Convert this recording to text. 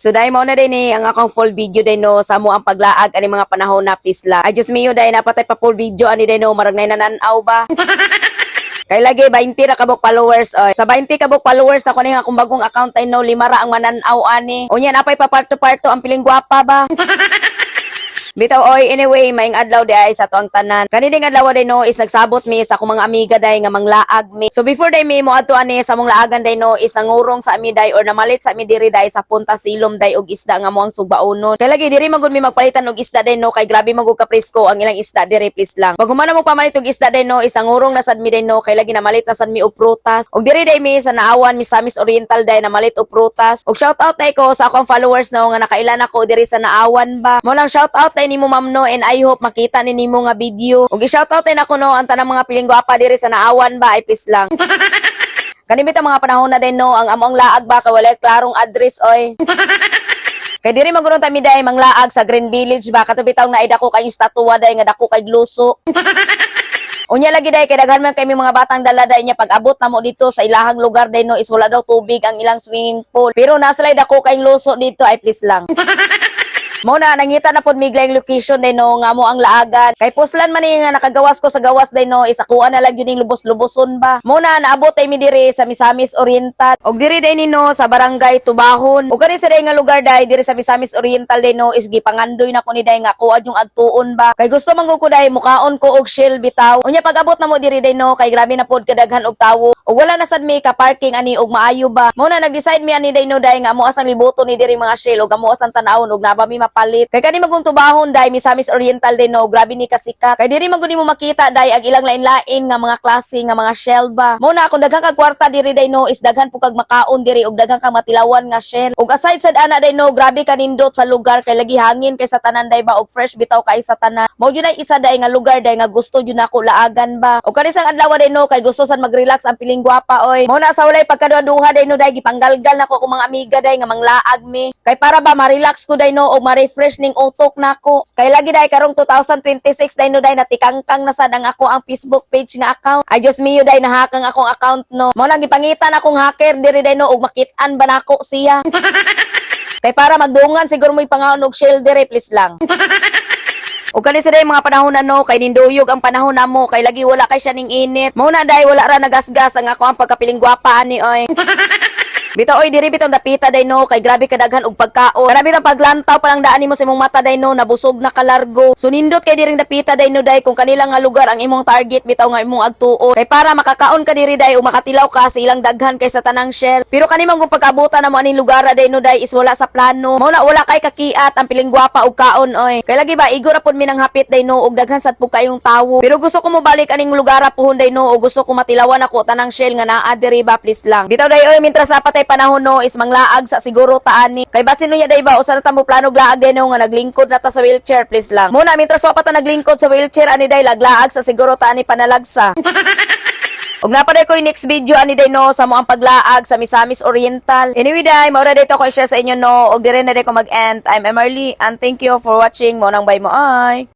So dahil mo na din ang akong full video din no sa mo ang paglaag ani mga panahon na please la. Ay just mio dahil napatay pa full video ani din no marag na nananaw ba. Kay lagi 20 ra kabok followers oy. Sa 20 kabok followers na ko ni nga kung bagong account ay no 5 ra ang mananaw ani. Unya napay pa parto-parto ang piling gwapa ba. Bitaw oy, anyway, maing adlaw di ay sa tuang tanan. Kani ding adlaw day no is nagsabot mi sa akong mga amiga day nga manglaag mi. So before day mi mo adto ani sa mong laagan day no is nangurong sa ami day or namalit sa ami diri day sa punta silom day og isda nga mo ang sugbaonon. Kay lagi diri magud mi magpalitan og isda day no kay grabe magud ka presko ang ilang isda diri please lang. Pag humana mo pamalit og isda day no is nangurong na sad mi day no kay lagi namalit na sad mi og prutas. Og diri day mi sa naawan mi Samis Oriental day namalit og prutas. Og shout out day ko sa akong followers no nga nakailan ako diri sa naawan ba. Mo lang shout out ni mo ma'am no and I hope makita ni nimo nga video. Ug i-shoutout din ako no ang tanang mga piling gwapa diri sa naawan ba ay please lang. Kanimit ang mga panahon na din no ang among laag ba kay walay klarong address oy. Kay diri magurong ta mi day manglaag sa Green Village ba katubitaw na ida ko kay estatwa day nga dako kay gluso. Unya lagi day kay daghan man kay mga batang dala day nya pag abot na mo dito sa ilahang lugar day no is wala daw tubig ang ilang swimming pool. Pero nasa lay dako kay luso dito ay please lang. Mo na nangita na pod miglayng location day no nga mo ang laagan. Kay puslan man ni nga nakagawas ko sa gawas day no isakuan na lang yun ning lubos-luboson ba. Mo na naabot ay mi diri sa Misamis Oriental. Og diri day ni no sa barangay Tubahon. Og kani sa day nga lugar day diri sa Misamis Oriental day no is gipangandoy na ko ni day nga kuad yung agtuon ba. Kay gusto man ko day mukaon ko og shell bitaw. Unya pag abot na mo diri day no kay grabe na pod kadaghan og tawo. Og wala na sad mi ka parking ani og maayo ba. Mo na nag-decide mi ani day no day nga amo asang libuto ni diri mga shell og amo asang tan-awon og naba mi palit. Kay kani magong tubahon day Misamis Oriental din no grabe ni kasika. Kay diri maguni mo makita day ang ilang lain-lain nga mga klase nga mga shell ba. Mo na kung daghan kag kwarta diri day no is daghan po kag makaon diri og daghan kag matilawan nga shell. Og aside sad ana day no grabe kanindot sa lugar kay lagi hangin kay sa tanan day ba og fresh bitaw kay sa tanan. Mao jud ay isa day nga lugar day nga gusto jud nako laagan ba. Og kani sang adlaw day no kay gusto sad mag-relax ang piling gwapa oy. Mo na sa walay pagkaduha day no day gipanggalgal nako akong mga amiga day nga manglaag mi. Kay para ba ma-relax ko day no og ma-refresh ning utok nako. Kay lagi day karong 2026 day no day natikangkang na sad ang ako ang Facebook page nga account. Ay Diyos mio day nahakang akong account no. Mo nang gipangitan akong hacker diri day no og makit-an ba nako siya. Kay para magdungan siguro mo ipangaon og shell diri please lang. O kani sa day mga panahon na no kay ninduyog ang panahon namo kay lagi wala kay siya ning init. Mo na day wala ra nagasgas ang ako ang pagkapiling gwapa ani oy. Bitaw oy diri bitaw dapita day no kay grabe kadaghan og pagkaon. Grabe ang paglantaw pa lang daan nimo sa imong mata day no nabusog na kalargo. So nindot kay diring dapita day no day kung kanila nga lugar ang imong target bitaw nga imong agtuon. Kay para makakaon ka diri day o makatilaw ka sa ilang daghan kay sa tanang shell. Pero kani man kung pag-abutan na mo aning lugar day no day is wala sa plano. Mao na wala kay kakiat ang piling gwapa og kaon oy. Kay lagi ba igor ra pod mi nang hapit day no og daghan sad pug kayong tawo. Pero gusto ko mo balik aning lugar puhon day no o gusto ko matilawan ako tanang shell nga naa diri ba please lang. Bitaw day oy mintras sa patay panahon no is manglaag sa siguro taani. Kay basin niya day ba usa na tamo plano glaag day no nga naglingkod na ta sa wheelchair please lang. Muna mintras wa pa ta naglingkod sa wheelchair ani day laglaag sa siguro taani panalagsa. Og napaday ko yung next video ani day no sa mo ang paglaag sa Misamis Oriental. Anyway day, maura day to ko share sa inyo no og dire na day ko mag-end. I'm Emerly and thank you for watching. Mo nang bye mo ay.